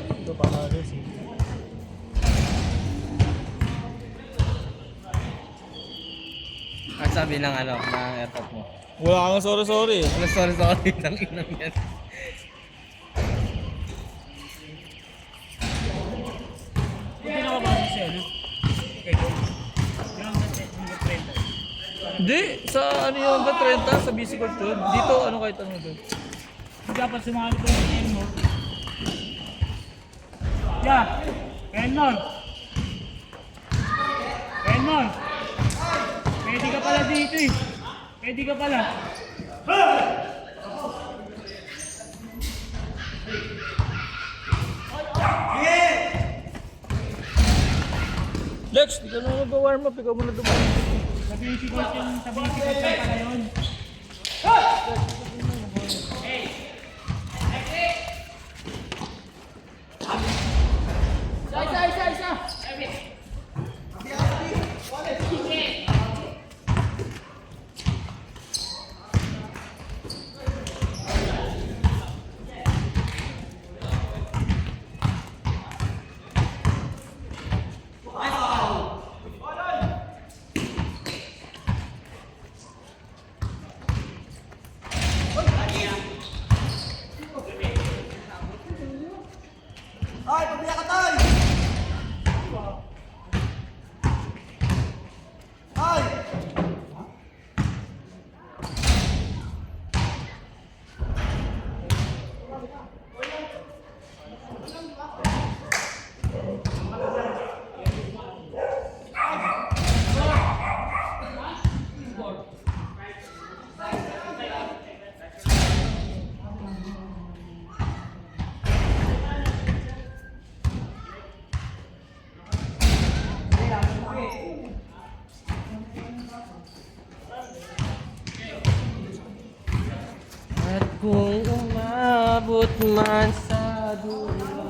Ito panalo si. Ang sabi ng ano, ng airport mo. Wala kang sorry. Ano, sorry, ng inang yan. Hindi na ba siya, no? Okay, go. Yung hanggang 30. Hindi, sa ano yung hanggang 30 sa BC Court doon. Dito, ano kahit ano doon. Hindi dapat sumali ko ng team mo. Yeah! Kenmon! Kenmon! Pwede ka pala dito eh. Pwede ka pala. Lex, di ka na mag-warm up. Ikaw muna dumaan. Sabihin si Coach yung sabihin si Coach pala yun. At kung umabot man sa dulo.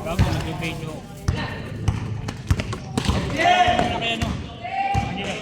Bago nag-video. Ano kaya no? Hindi na.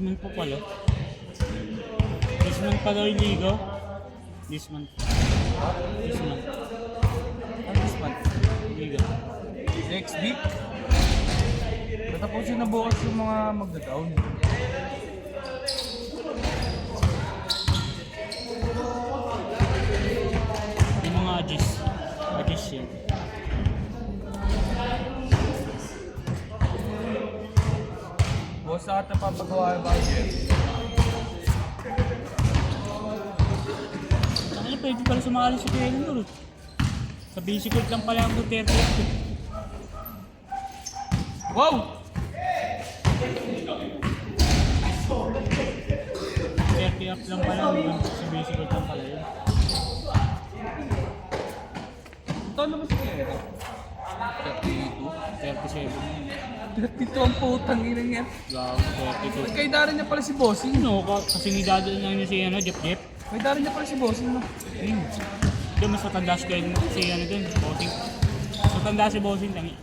month po pala. This month pala yung liga. This month. This month. Ano this month? Liga. Next week? Patapusin na bukas yung mga magda-down. Yung mga adjust. Adjust yan. Boss sa ata papagawa yung budget. Ano pwede pala sumali sa kaya ng dulot? Sa basic court lang pala ang Duterte. Wow! Duterte up lang pala sa basic court lang pala yun. Ito naman si Kera. 32. 37. 32 ang putang ina niya. Wow, 32. Kay darin niya pala si Bossing. No, kasi nidadaan lang niya si Jeff Jeff. May darin niya pala si Bossing, no? Doon mas matanda si dun, Bossing. Mas matanda si Bossing lang.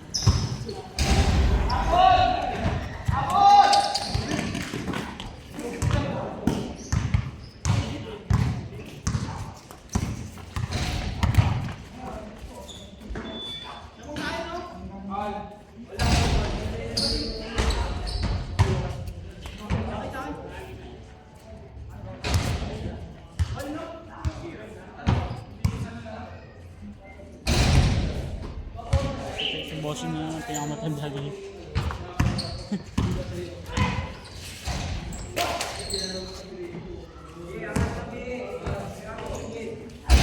Si Bossing na pinakamatanda dito.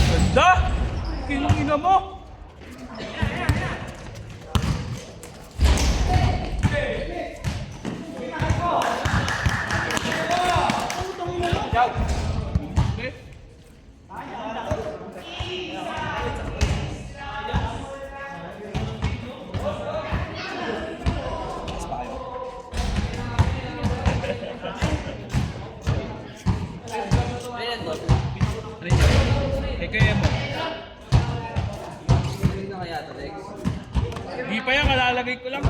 Ganda! Kinong-ina mo! Eh kaya mo. Di pa yan, kalalagay ko lang.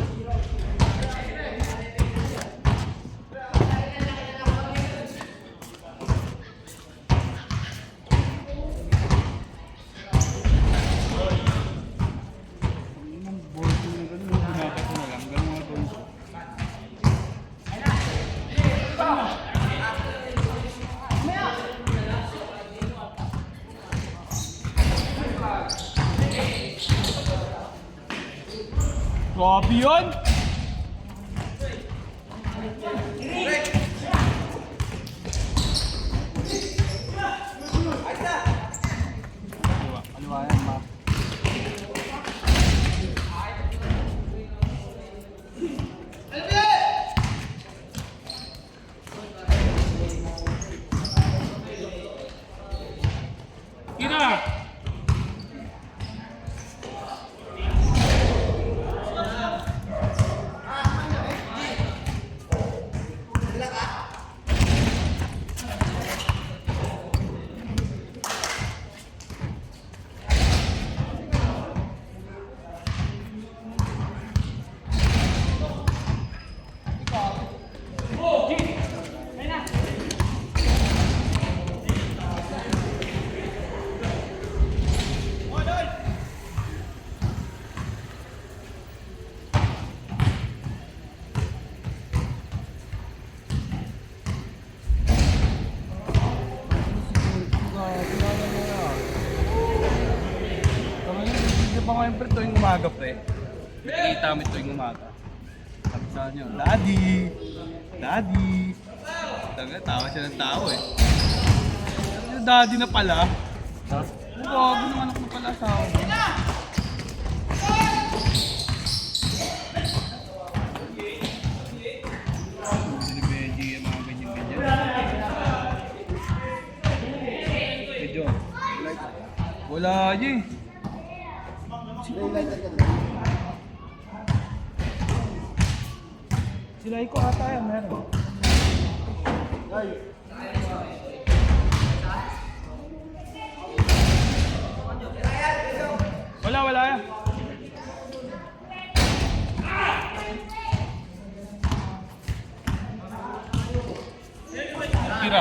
Grabe yun! Kaliwa yan, ma. Ina! Pa ngayon pre, tuwing umaga pre. Nakikita kami tuwing umaga. Sabi sa kanya, Daddy! Daddy! Tawa siya ng tao eh. Yung daddy na pala. Gago ng anak mo pala asawa mo. Ni Benji yung mga ganyan-ganyan. Medyo. Wala eh. Sila ko ata yan, meron. Wala yan.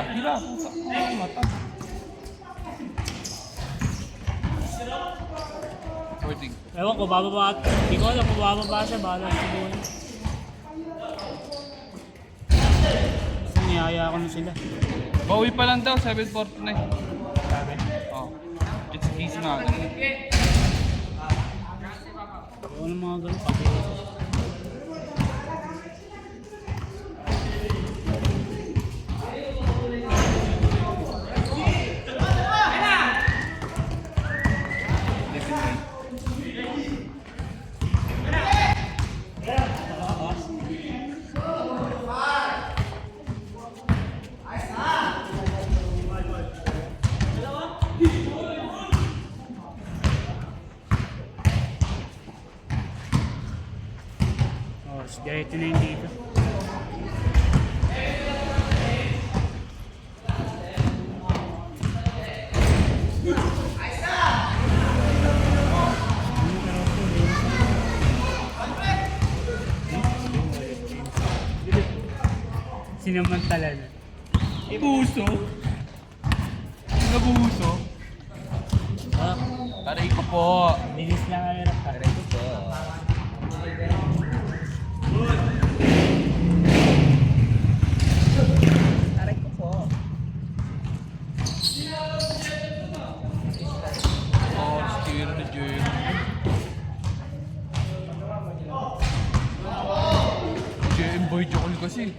Tira. Pusa. Ay, mata. 14. Ewan ko, bababa. Hindi ko alam kung bababa siya. Bahala siguro. Basta niyaya ko na sila. Bawi pa lang daw, 7:49. Sabi. Oh. It's easy na. Ewan ng mga ganun. Pati. Oh, diretso na yung dito. Sinamantala na. Puso. Nabuso. Ah, Aray ko po. bilis lang ang hirap ka. Aray ko po. Aray ko po. Oh, steer na dyan. JM Boy Jokol kasi.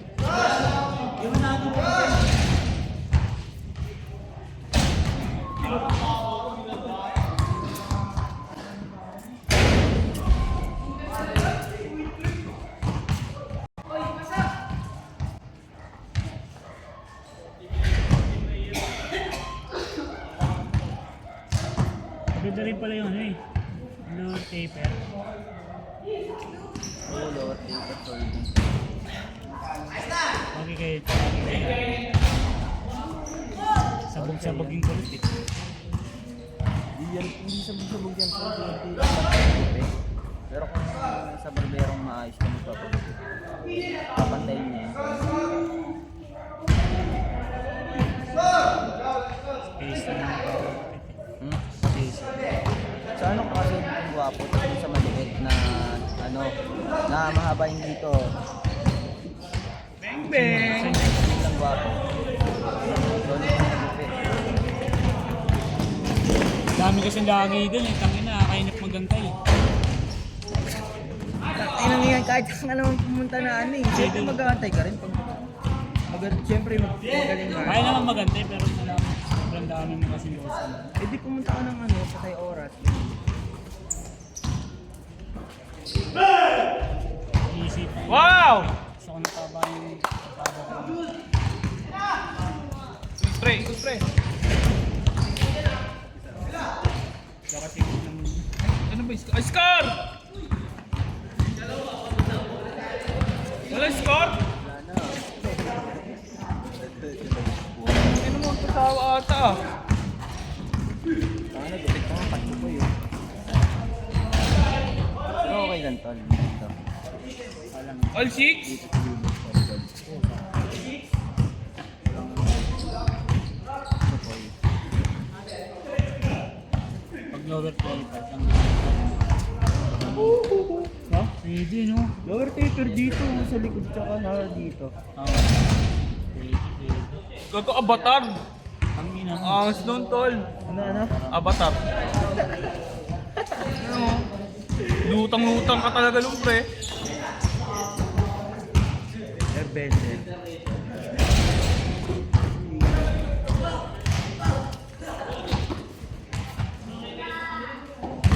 Ganda rin pala yun eh. Lower taper. Oo, lower taper folding. Okay kayo. Sabog-sabog yung kulit eh. Hindi sabog-sabog yan. Pero kung sa barberong maayos ka magpapagod, papantayin niya yan. Space na lang. Space. Sa ano kasi yung gwapo, tapos sa maliit na ano, na mahaba yung dito. Bang bang! Yung lang gwapo. Doon yung nagupit. Dami kasing lagi dun eh. Tangina, kainip magantay. Tingnan nga yan, kahit kang naman pumunta na ano eh. Siyempre mag-aantay ka rin. Siyempre magaling ka. Kaya naman magantay pero sobrang dami mo kasi yung Eh di pumunta ka ng ano, patay oras. isip. Wow! Gusto ko nataba yung taba ko. Spray, spray. Saka siguro ng... Ano ba yung score? Ay, score! Wala score? Ano mo ang pasawa ata ah? Ano, gulit ka nga, pati ko yun. Pero okay lang tol. Dito. All 6? Dito sa dulo. Pag lower taper, ang... Ha? Pwede no? Lower taper dito, sa likod tsaka na dito. Pwede. Gago Avatar. Ang ina mo. Angas nun tol. Ano? Avatar. Ano? Lutang-lutang ka talaga nung pre. Airbender.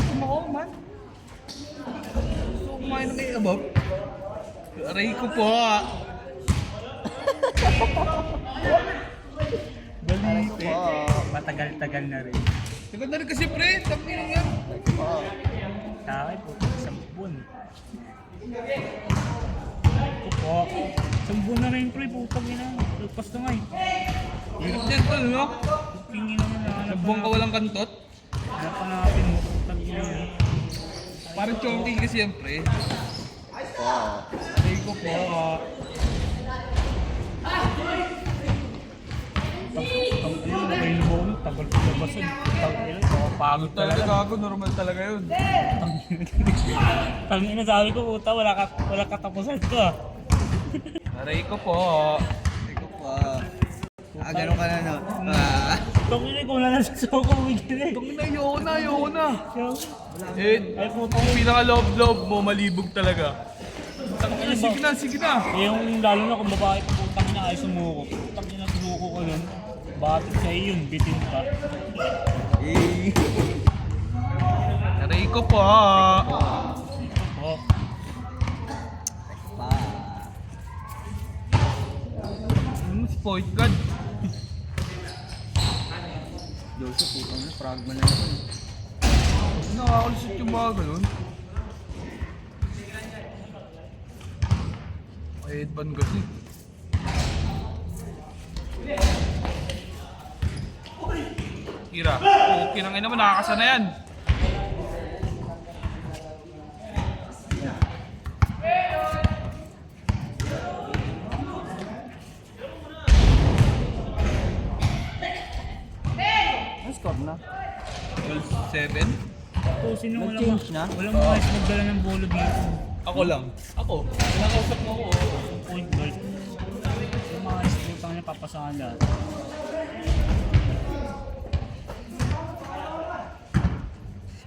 Kumakaw man. Gusto kumain na may abab. Aray ko po. Ano po? Matagal-tagal na rin. Tagal na rin kasi pre. Tapos yan. Takay po, sampun. Ito po. Sampun na rin pre, putang ina. Lupas na nga eh. Hirap yan tol no? Tingin naman na. Nagbuang ka walang kantot. Napanapin mo, putang ina. Parang chonky kasi yan pre. Aray ko po. Ayun mo ulit, tagal ko na basun. Pagod Talaga talaga. gago, normal talaga yun. Tangina sabi ko, puta, wala katapusan ko ah. Aray ko po. Ikaw pa. Ganun ka na, no? Tangina ko wala na sa soko, umigil eh. Tangina, ayoko na. Ay puta, Kung pinaka-love mo, malibog talaga. Tangina, sige na. yung lalo na kung babae pa putang ina ay sumuko. Putang ina sumuko ko yun. Bakit sa iyo yun, bitin pa. Aray ko po. Oh, Pa. Spoiled God. Joseph, putang na, fragman na yun. Nakakalusot yung mga ganun. Ay, headband kasi. Kira. Okay nang ina mo, nakakasana yan. Ang score na. 12-7. ito, sino Nag-change na? Walang mga nagdala ng bolo dito. Ako lang. Ako. Kinakausap mo ako. Point guard. Yung mga putang niya papasahan lahat.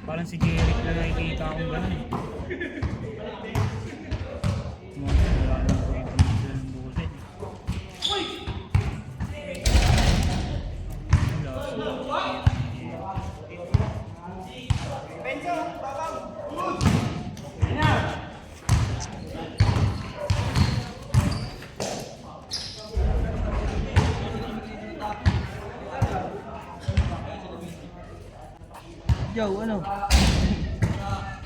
Parang si Jeric na nakikita akong gano'n. Wala nang kwento nagdala ng bolo eh. Joe, ano?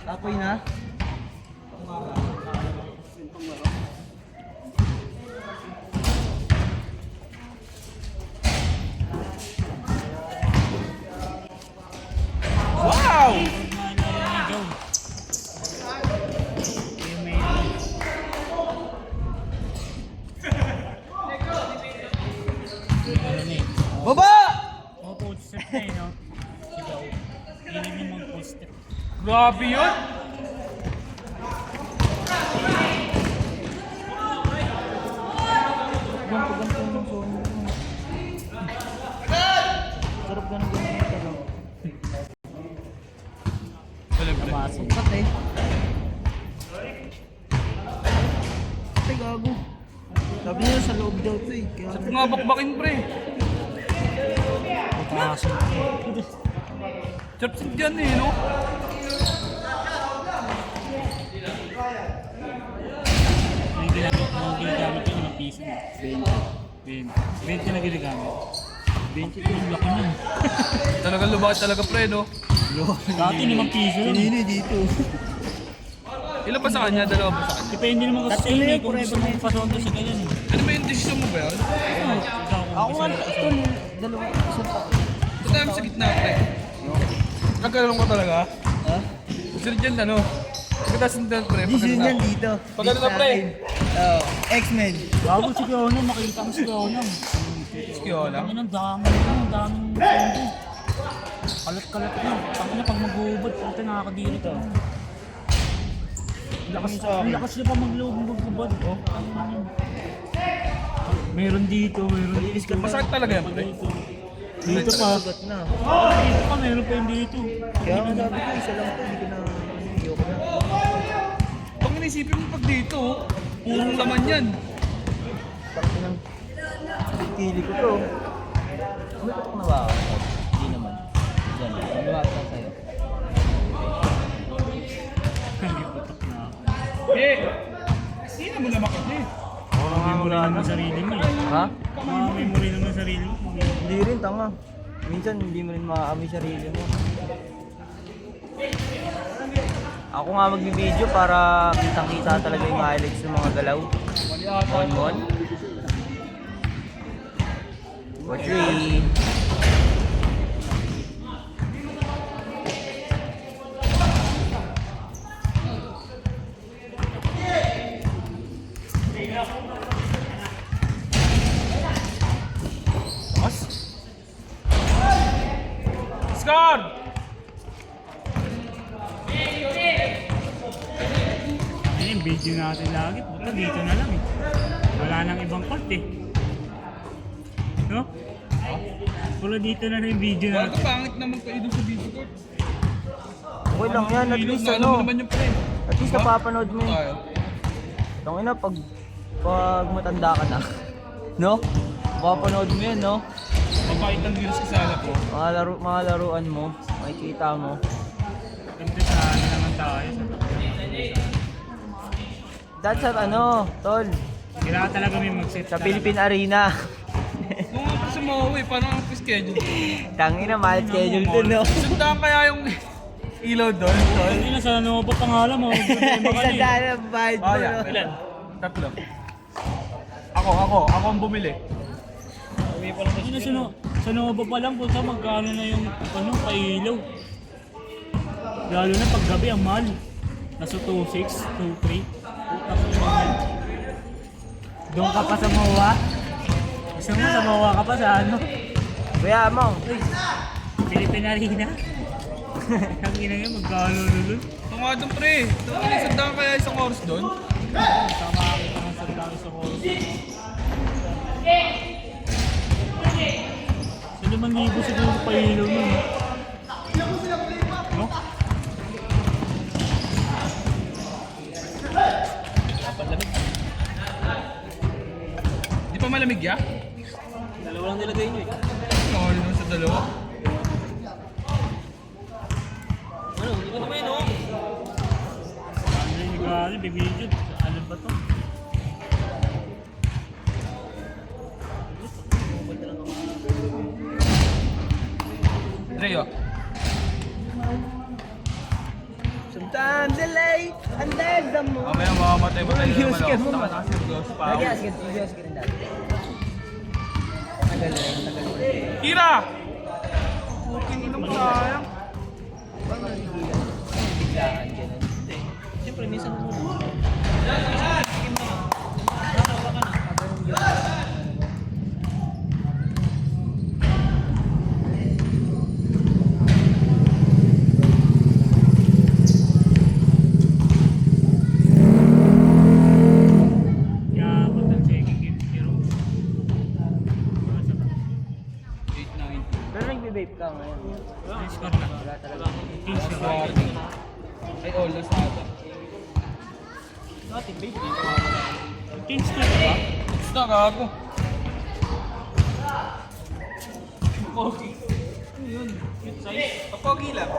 Apoy na? Wow! Baba! Grabe yun! Ganto yung zone. Sarap ganun yung talaw. Namasok. Kat eh. Ay, gago. Sabi niya sa loob daw to eh. Kaya Sa nga bakbakin pre. Pumasok. Chapsit dyan eh, no? Ang ginagamit ko ng piso. 20 na ginagamit. 20 ko yung laki nun. Talagang lumakad talaga pre, no? Dati 5 piso yun. pinili dito. Ilan pa sa kanya? Dalawa pa sa kanya? Depende naman kasi sa inyo kung gusto mong pasonto sa ganyan. Ano ba yung decision mo ba yan? Ako nga ito, dalawa, isang pa. Ito tayo sa gitna pre. Nagkaroon ka talaga? Ha? Gusto rin dyan ano? Pagkataas ng dyan pre. Hindi Pagkataas yan dito. Pag ano na, pre? X-Men. Bago si Kiono, makita mo si Kiono. Kiola. Ang daming fondo. Kalat-kalat na. Tangina pag mag-uubad, puta nakakadiri ka. Ang lakas niya pa mag-uubad. Oh. Meron dito, meron dito. Masakit talaga yan pre. Dito pa. Sagot na. Dito pa, meron pa yung dito. Kaya nga sabi ko, isa lang to. Hindi ko na, ayoko na. Pag inisipin mo pag dito, purong laman yan. Parang ng kili ko to. Ano ko na ba? Hindi naman. Yan, lumakas lang sa'yo. Putak na. Eh, sino mo naman kasi? Memory naman sarili mo eh. Ha? Memory naman sarili mo. Hindi rin, tanga. Minsan hindi mo rin makakami sarili mo. Ako nga magbibideo para kitang-kita talaga yung highlights ng mga galaw. On. 4-3. Mas? video natin lagi. Puta, dito na lang eh. Wala nang ibang court eh. No? Puro dito na lang yung video Bago natin. pangit naman kayo doon sa video court. Okay lang yan, at least Alam mo ano. naman yung pre. At least napapanood mo eh. Tayo. Tangina, pag matanda ka na. No? Mapapanood mo yan, no? Mapakit ang virus kasala ko. Mga laruan mo, makikita mo. Ganda sa ano naman tayo. That's at ano, tol, Kailangan talaga may mag-set sa talaga. Philippine Arena. Kung nga pa sa Maui, paano ang schedule? Tangina, mahal schedule dun, no? Sundaan kaya yung ilaw doon, tol? Hindi na sa ano ba pangalan mo? Isang daan ang bayad mo, Kaya. no? Ilan? Tatlo. Ako ang bumili. Hindi na sa Nova pa lang kung saan magkano na yung ano, pailaw. Lalo na pag gabi ang mahal. Nasa 2.6, 2.3. Doon ka pa sa MOA? Gusto mo sa mawa ka pa sa ano? Kuya, Among. Philippine Arena. Ang ina nga magkano lulun. Ito nga doon, pre. Sundaan kaya isang oras doon? Tama kita ng salita sa chorus. Sa 5,000 siguro pailaw nun. No? Di pa malamig ya? Dalawa lang nilagay nyo eh. Oo, naman sa dalawa. Ano? Hindi ko naman yun oh. Ano yung nag-aaral? Bibidyo. Ano ba to? Dreo. Sometimes delay, and there's the more. Mamaya mamamatay mo tayo Views ka mo. Taka seryoso pa ako. Videos ka rin dati. Tagal rin. Kira! Puking ina mo sayang. Parang nagigilan. Biglaan, ganun. Siyempre, minsan mo kaya ba't ang checking game? Pero 8-9. Pero nagbe-vape ka ngayon. score na. Wala talaga. Team score. Sorry. Ay, all na sa ata. Team score ba? Basta gago. Pogi. Ano yun? Cute size? Papogi lang.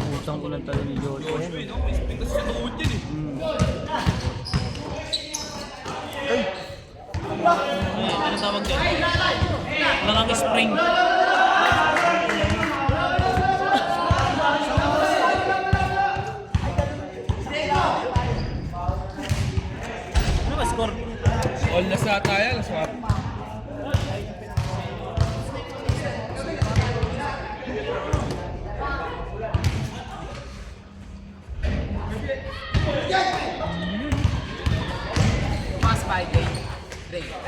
Utang ko ng talo ni Joshua yan. Kasi sa tuhod yan eh. Ay! Ano tawag dyan? Wala kang spring. Ano ba score? All na sa ata yan. Swap.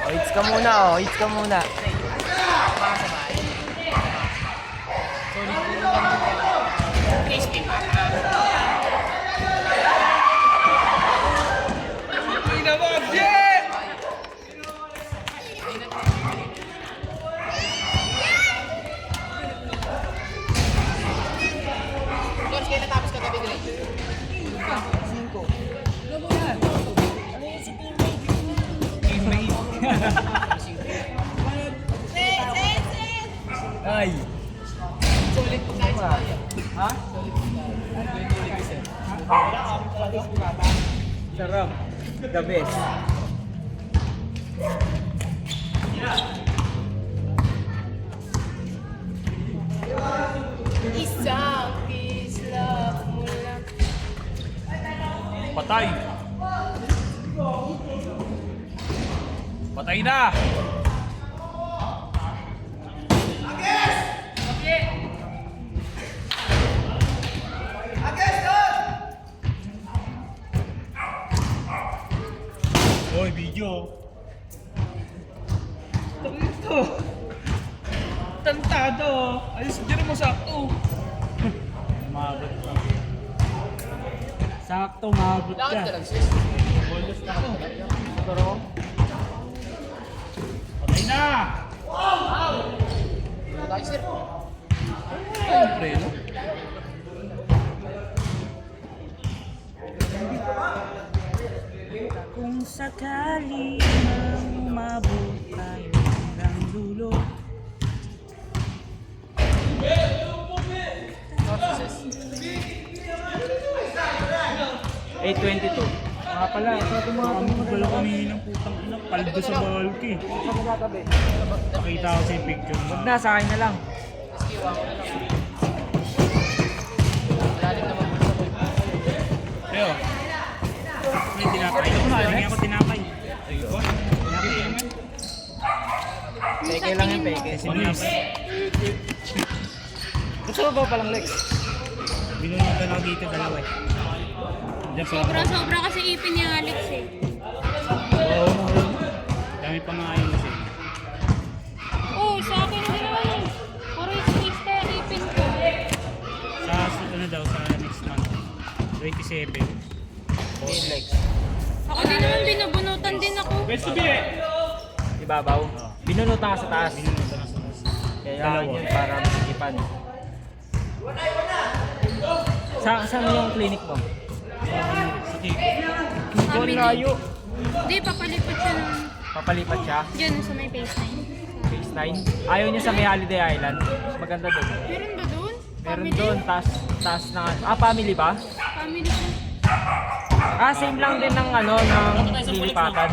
Oh, hits ka muna, oh. Hits ka muna. Ay naman! Yeah! Ay! Ha? Sarap. The best. Isang kislap mo lang. Patay! Patay na! Oy, video. Ito. Tanto Estado. Ayos, dyan mo sakto. Umabot ka. Sakto, umabot ka. Patay na! Siyempre, no? Kung sakali mang umabot tayo hanggang dulo. Mga pala, ito ito mga Wala kami ng putang ina, paldo sa balki. Nakita ko sa picture Huwag na. na, sa akin na lang. Ayo. May tinapay. Lagi ako tinapay. Peke lang yung peke. Sinunas. Gusto mo ba palang Lex? Binunutan ako dito dalawa eh. Diyan pa ako. Sobra kasi ipin ni Alex eh. Dami pa nga ayos eh. Oh, sa akin din naman eh. Puro space kaya ipin ko. Sa ano daw sa next month. 27. Lex. Ako din naman binubunutan din ako. Best to be eh. Ibabaw. Binunutan ka sa taas. Binunutan ako sa taas. Kaya Dalawa. yun para masikipan. Saan yung clinic mo? Sige. Doon layo. Hindi, papalipat siya ng... Papalipat siya. Diyan, sa may baseline. Phase 9. Ayaw niya sa may Holiday Island. Mas maganda doon. Meron ba doon? Meron Family? doon, taas na family ba? Family ko. Same lang din ng ng lilipatan.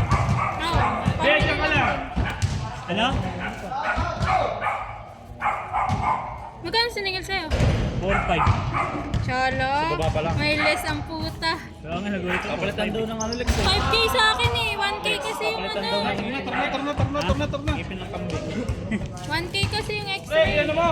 Oo. Diyan ka lang. Ano? Magkano siningil sa'yo? 4-5. Chala. Sa baba pa lang. May less ang puta. Kaya nga nagulit ako. Kapalitan daw ng ano, Lex. 5K sa akin eh. 1K kasi yung ano. Tarna. Ipin ng kambing. 1K kasi yung extra. Hey, ano mo?